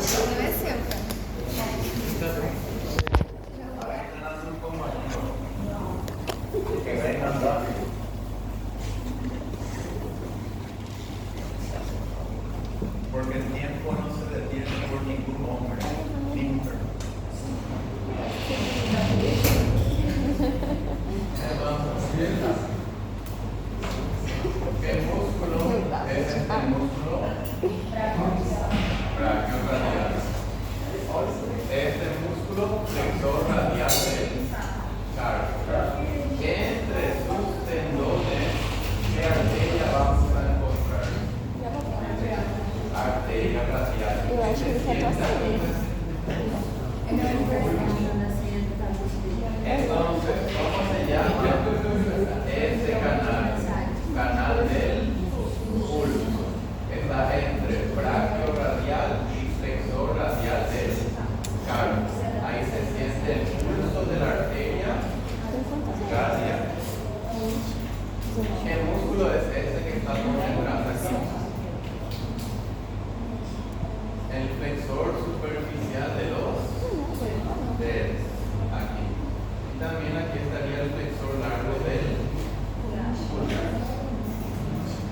¿Me ves siempre? Porque el tiempo no se detiene por ningún hombre, ni mujer. ¿Qué músculo es este músculo? Brachioradial. Este músculo flexor radial del carpo. Entre sus tendones, ¿qué arteria vamos a encontrar? Arteria radial. Entonces, ¿cómo se llama ese canal? Canal del pulso. Está entre brachioradial y flexor radial del carpo. Ahí se siente el pulso de la arteria radial. ¿Qué músculo es ese que está concentrado aquí? El flexor superficial de los dedos. Aquí. Y también aquí estaría el flexor largo del pulgar.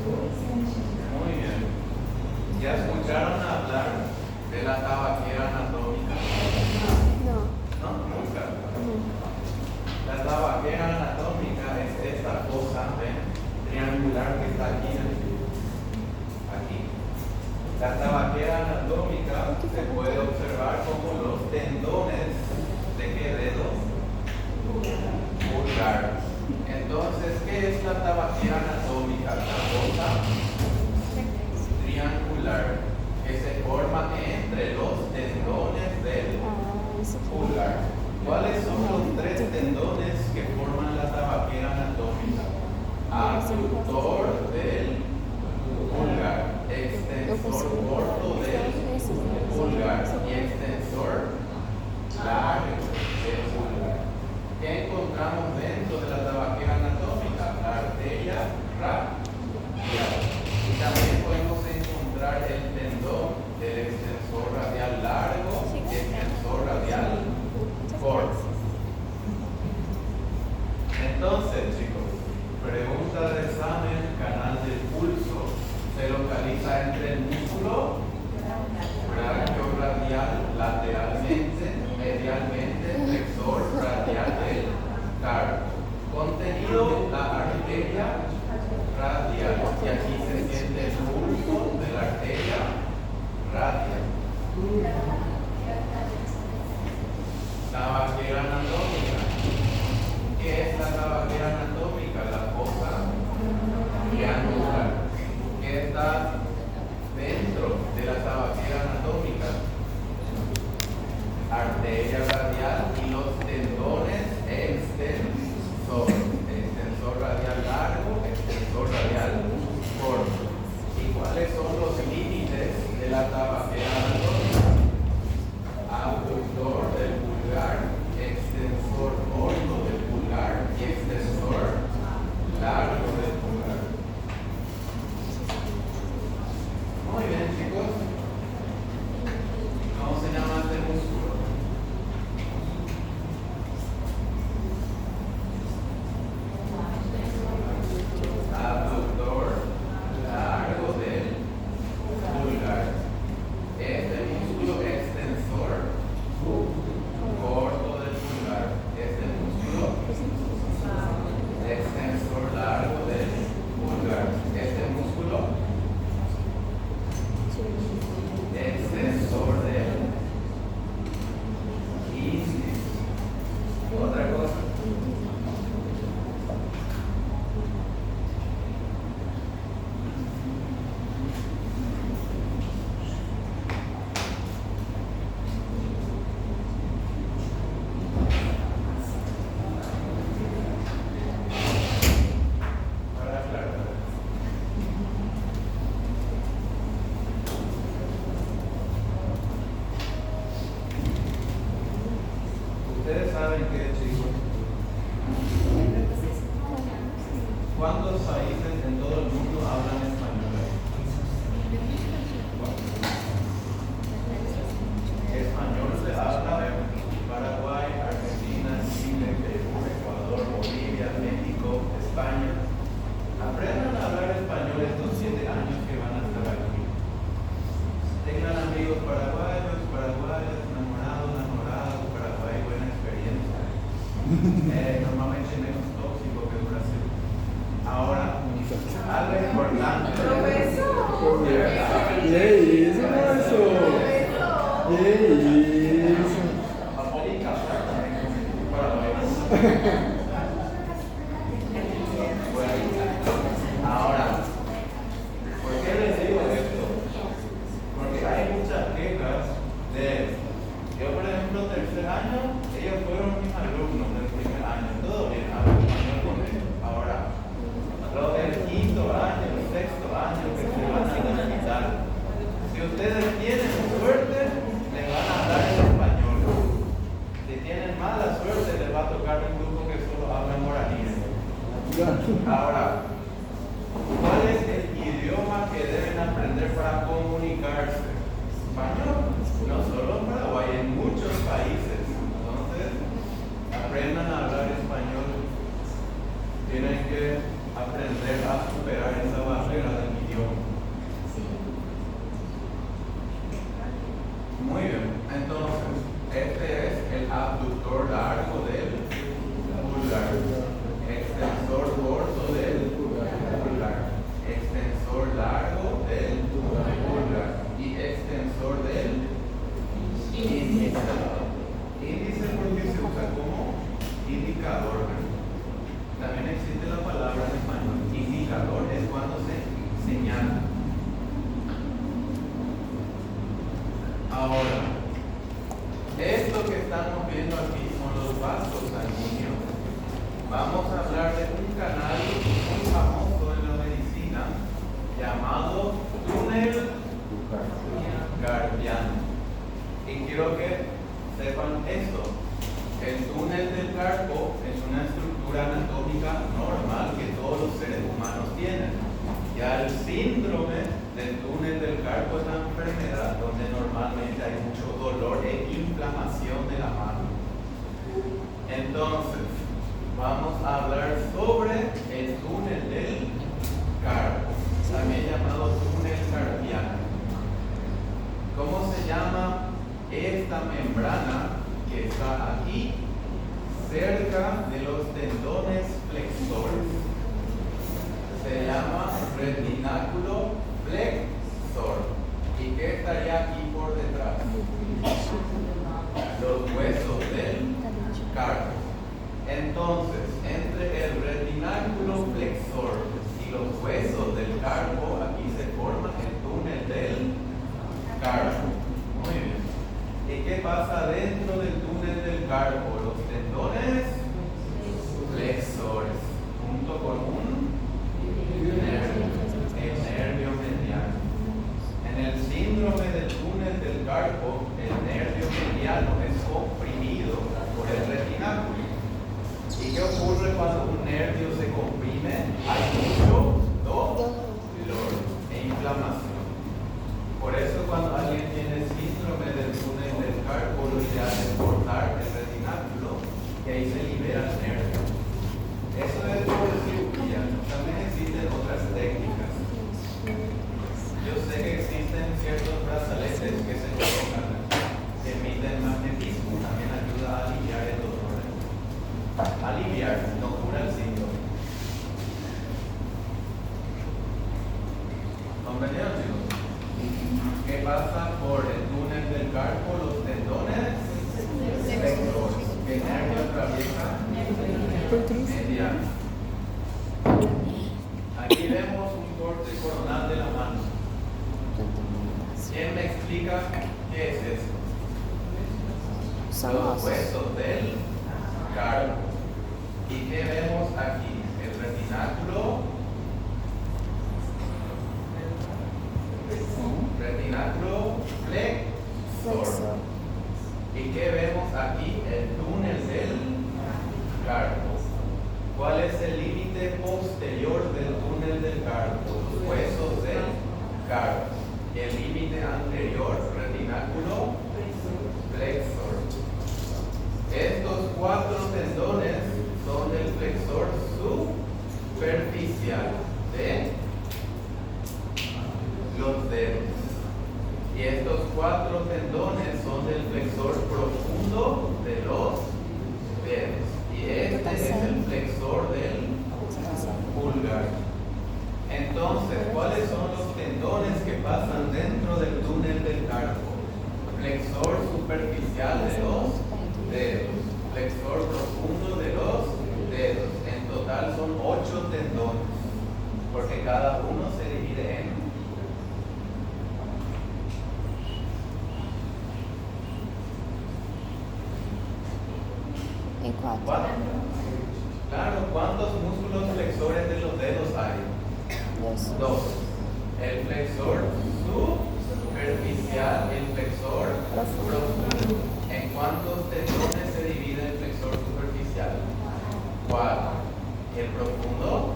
Muy bien. ¿Ya escucharon hablar de la tabaquera anatómica? No, nunca. La tabaquera anatómica es esta cosa, ¿ven? Triangular que está aquí. Aquí. La tabaquera anatómica se puede observar como los tendones de qué dedo? Pulgar. Entonces, ¿qué es la tabaquera anatómica? La cosa triangular que se forma entre los tendones del pulgar. ¿Cuáles son los tres tendones que forman la tabaquera anatómica? Abductor del pulgar, extensor corto del pulgar y extensor largo del pulgar. ¿Qué encontramos dentro de la tabaquera anatómica? La arteria radial. Y también podemos encontrar el tendón del extensor radial largo y extensor radial corto. Entonces, chicos, pregunta de examen, canal del pulso se localiza entre el músculo brachioradial lateralmente, medialmente, flexor radial del carpo. Contenido, la arteria radial. Y aquí se siente el pulso de la arteria radial. Tabaquera anatómica. ¿Qué es la tabaquera anatómica? La fosa triangular. ¿Qué está dentro de la tabaquera anatómica? Arteria radial y los tendones extensor. Extensor radial largo, extensor radial corto. ¿Y cuáles son los límites de la tabaquera anatómica? Abductor del pulgar, extensor corto del pulgar y extensor largo del pulgar. Muy bien, chicos. ¿Cómo se llama este músculo? Abductor largo del pulgar. Este músculo extensor corto del pulgar. Este músculo extensor largo del pulgar. Este músculo extensor del índice. Otra cosa. Para aclarar. Ustedes saben que, chicos, ¿cuántos países en todo el mundo hablan español? paraguayos, paraguayas, enamorados, Paraguay, buena experiencia. Normalmente menos tóxico que Brasil. Ahora, algo importante. Profesor. E aí, isso, professor? E aí, isso? Ahora, ¿por qué les digo esto? Porque hay muchas quejas de, yo por ejemplo, tercer año, ellos fueron mis alumnos del primer año, todo bien, hablo español con ellos. Ahora, los del quinto año, el sexto año, que se van a necesitar, si ustedes tienen suerte, les van a hablar en español. Si tienen mala suerte, les va a tocar un grupo que solo habla guaraní. Ahora, ¿cuál es el idioma que deben aprender para comunicarse? Español. No solo en Paraguay, en muchos países. Entonces, aprendan a hablar español. Tienen que aprender a superar esa barrera del idioma. Muy bien. Entonces, este es el abductor largo del pulgar. Extensor corto del pulgar, extensor largo del pulgar y extensor del índice. Índice porque se usa como indicador. También existe la palabra en español. Indicador es cuando se señala. Ahora, esto que estamos viendo aquí son los vasos sanguíneos. Vamos a hablar de un canal muy famoso en la medicina llamado túnel carpiano. Y quiero que sepan esto. El túnel del carpo es una estructura anatómica normal que todos los seres humanos tienen. Ya el síndrome del túnel del carpo es una enfermedad donde normalmente hay mucho dolor e inflamación de la mano. Entonces, vamos a hablar sobre el túnel del carpo, también llamado túnel carpiano. ¿Cómo se llama esta membrana que está aquí, cerca de los tendones flexores? Se llama retináculo flexor. ¿Y qué estaría aquí por detrás? Los huesos del carpo. Entonces, entre el retináculo flexor y los huesos del carpo, aquí se forma el túnel del carpo. Muy bien. ¿Y qué pasa dentro del túnel del carpo? Los tendones flexores, junto con un nervio, el nervio mediano. En el síndrome del túnel del carpo, el nervio mediano es comprimido por el retináculo. ¿Y qué ocurre cuando un nervio se comprime? Hay mucho dolor e inflamación. Por eso cuando alguien tiene síndrome del túnel del carpo, lo ideal es cortar el retináculo y ahí se libera el nervio. Eso es por cirugía. También existen otras técnicas. Yo sé que existen ciertos brazaletes que se colocan, que emiten magnetismo, también ayuda a aliviar el dolor. Aliviar, no cura el síndrome. ¿Comprendieron, chicos? ¿Qué pasa por el túnel del carpo? Los tendones flexores. ¿Qué nervio atraviesa? Mediano. Aquí vemos un corte coronal de la mano. ¿Quién me explica qué es eso? Los huesos del carpo. ¿Y qué vemos aquí? El retináculo. Retináculo flexor. ¿Y qué vemos aquí? El túnel del carpo. ¿Cuál es el límite posterior del túnel del carpo? Los huesos del carpo. El límite anterior, retináculo flexor. Estos cuatro tendones son del flexor superficial de los dedos. Y estos 4 tendones son del flexor profundo de los dedos. Y este es el flexor del pulgar. Entonces, ¿cuáles son los tendones que pasan dentro del túnel del carpo? Flexor superficial de los dedos, flexor profundo de los dedos. En total son 8 tendones, porque cada uno se divide en ¿cuántos? Claro, ¿cuántos músculos flexores de los dedos hay? Dos. El flexor superficial y el flexor profundo. ¿En cuántos tendones se divide el flexor superficial? 4. ¿Y el profundo?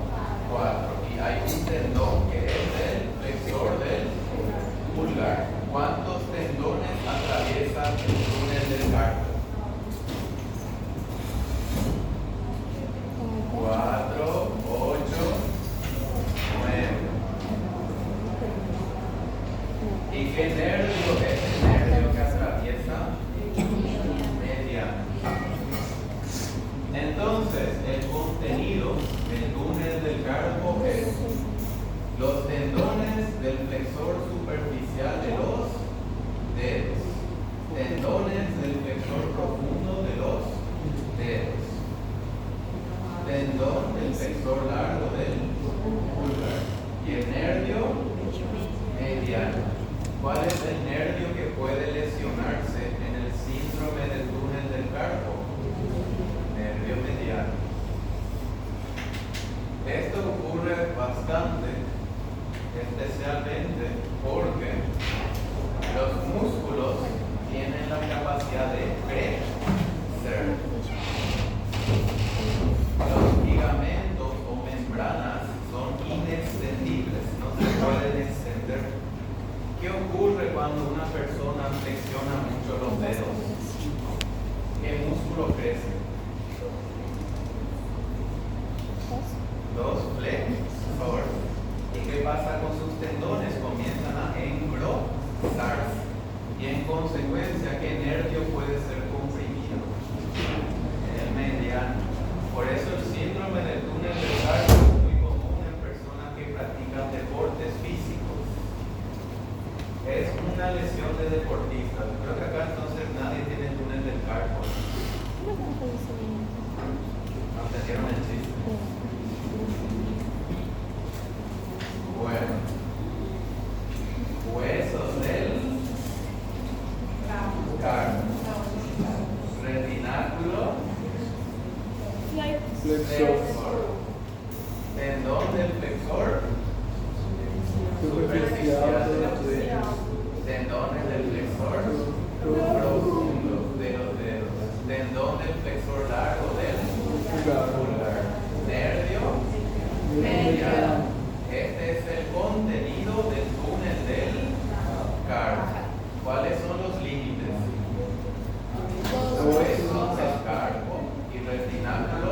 4. Y hay un tendón que es el flexor del pulgar. ¿Cuántos tendones atraviesan el túnel del carpo? 4, 8, 9. ¿Y qué nervio es el nervio que atraviesa? Mediano. Entonces, el contenido del túnel del carpo es los tendones del flexor superficial de los dedos, tendones del flexor profundo de los dedos, tendón del flexor largo del pulgar y el nervio mediano. ¿Cuál es el nervio que puede lesionarse en el síndrome del túnel del carpo? Nervio mediano. Esto ocurre bastante, especialmente porque los músculos tienen la capacidad de crecer. Los ligamentos o membranas son inextendibles, no se pueden extender. ¿Qué ocurre cuando una persona flexiona mucho los dedos? ¿Qué músculo crece? Los flexores. ¿Y qué pasa con sus tendones? Comienzan a engrosarse. Y en consecuencia, ¿qué nervio puede ser comprimido? El mediano. Por eso el síndrome del túnel del carpo es muy común en personas que practican deportes físicos. Es una lesión de deportistas. Creo que acá entonces nadie tiene túnel del carpo. ¿No entendieron el chiste? Bueno. Huesos del carpo. Retináculo. Flexor. Tendón del flexor superficial de los dedos. Tendones del flexor profundo de los dedos. Tendón del flexor largo del pulgar. Nervio mediano. Este es el contenido del túnel del carpo. ¿Cuáles son los límites? Huesos del carpo y retináculo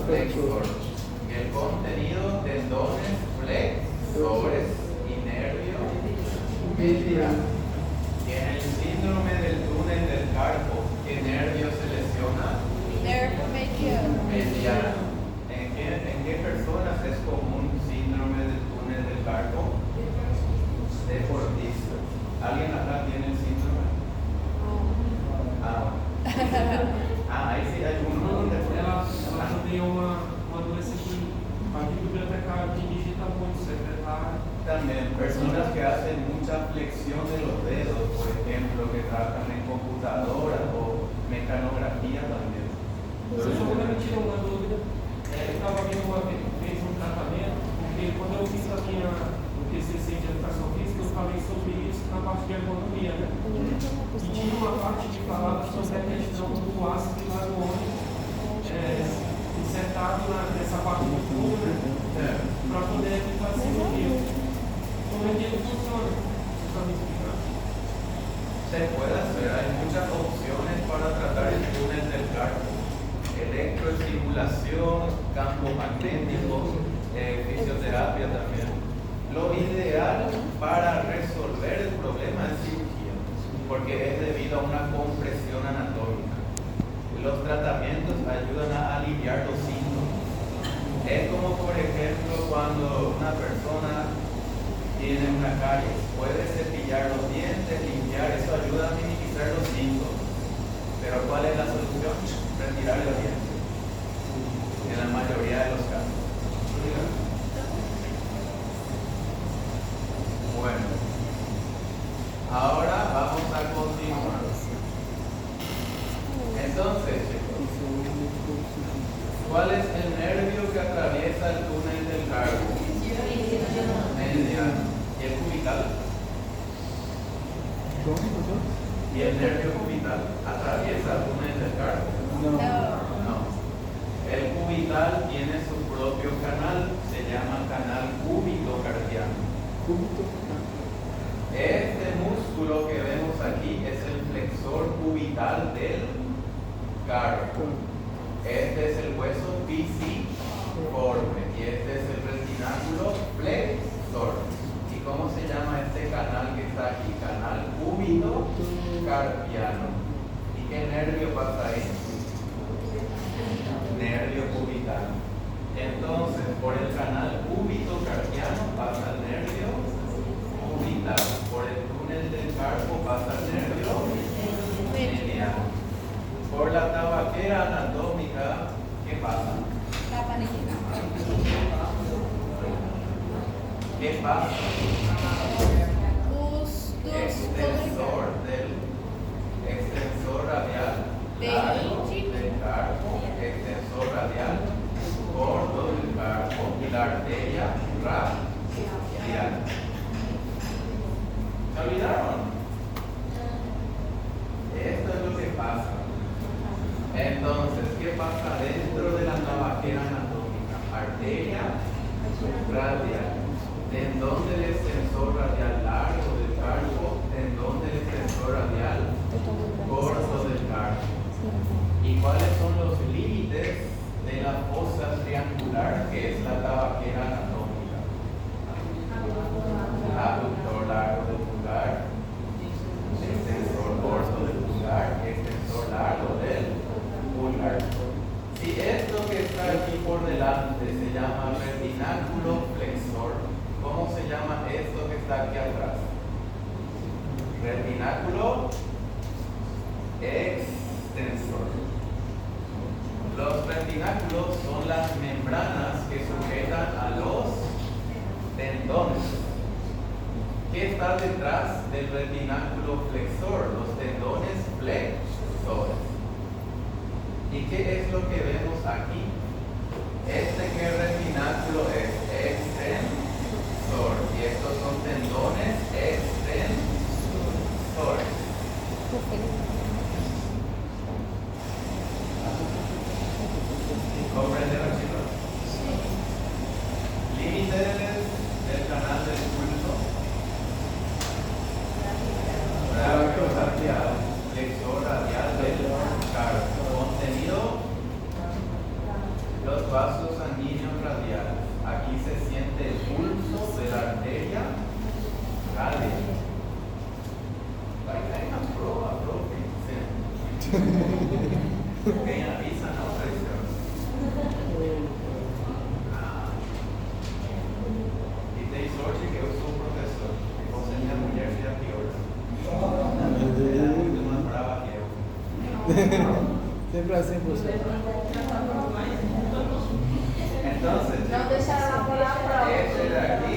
flexor. Y el contenido, tendones flexores y nervio mediano. Y en el síndrome del túnel del carpo, ¿qué nervio se lesiona? Nervio Mediano. ¿En qué personas es común síndrome del túnel del carpo? Deportistas. ¿Alguien acá tiene el síndrome? Ahí sí hay uno. Ela tem uma doença que a bibliotecária que digita muito, secretária. También personas que hacen mucha flexión de los dedos, por ejemplo, que trabajan en computadoras o mecanografía también. Eu só quero tirar uma dúvida. Eu estava vendo uma vez um tratamento, porque quando eu fiz o TCC de educação física, eu falei sobre isso na parte de ergonomia, né? E tinha uma parte que falava sobre a questão do ácido hialurônico insertado nessa parte do tubo, né? Para poder evitar a cirurgia. Como é que ele funciona? Você está me explicando? Se puede hacer, hay muchas opciones para tratar el túnel del carpo. Electroestimulación, campos magnéticos, fisioterapia también. Lo ideal para resolver el problema es cirugía. porque es debido a una compresión anatómica. Los tratamientos ayudan a aliviar los síntomas. Es como, por ejemplo, cuando una persona tiene una caries, puede cepillar los dientes, limpiar, eso ayuda a minimizar los síntomas. Pero ¿cuál es la solución? Retirar los dientes. En la mayoría de los casos. Bueno, ahora vamos a continuar. Entonces, chicos, ¿cuál es el nervio que atraviesa el túnel del carpo? Mediano. ¿Y el cubital? ¿Y el nervio cubital atraviesa el túnel del carpo? No. El cubital tiene su propio canal, se llama canal cúbito-carpiano. Este músculo que vemos aquí es el flexor cubital del carpo. Este es el hueso pisiforme y este es el retináculo flexor. ¿Y cómo se llama este canal que está aquí? Canal cúbito-carpiano. ¿Y qué nervio pasa ahí? Nervio cubital. Entonces, por el canal cúbito-carpiano pasa el nervio cubital. Por el túnel del carpo pasa el nervio mediano. Por la tabaquera anatómica, ¿qué pasa? ¿Qué pasa? Extensor radial largo del carpo, extensor radial corto del carpo y la arteria radial. ¿Se olvidaron? Esto es lo que pasa. Entonces, ¿qué pasa dentro de la tabaquera anatómica? Arteria radial, tendón del extensor radial largo del carpo, tendón del extensor radial corto del carpo. ¿Y cuáles son los límites de la fosa triangular que es la tabaquera anatómica? Aductor largo del pulgar, extensor corto del pulgar, extensor largo del pulgar. Si esto que está aquí por delante se llama retináculo flexor, ¿cómo se llama esto que está aquí atrás? Retináculo extensor. Los retináculos son las membranas que sujetan a los tendones. ¿Qué está detrás del retináculo flexor? Los tendones flexores. ¿Y qué es lo que vemos aquí? Que retináculo es extensor y estos son tendones extensores. ¿Comprendieron, chicos? Límites del canal del pulso. Brazo radial, flexor radial del carpo. Contenido, los vasos sanguíneos radiales. Aquí se siente el pulso de la arteria radial. Like I am profe. Quem avisa não pressiona. E tem sorte que eu sou professor. E você, minha mulher, seja pior. Ela é muito mais brava que eu. Sempre assim, professor. Entonces, No deixar ela por lá, este de aquí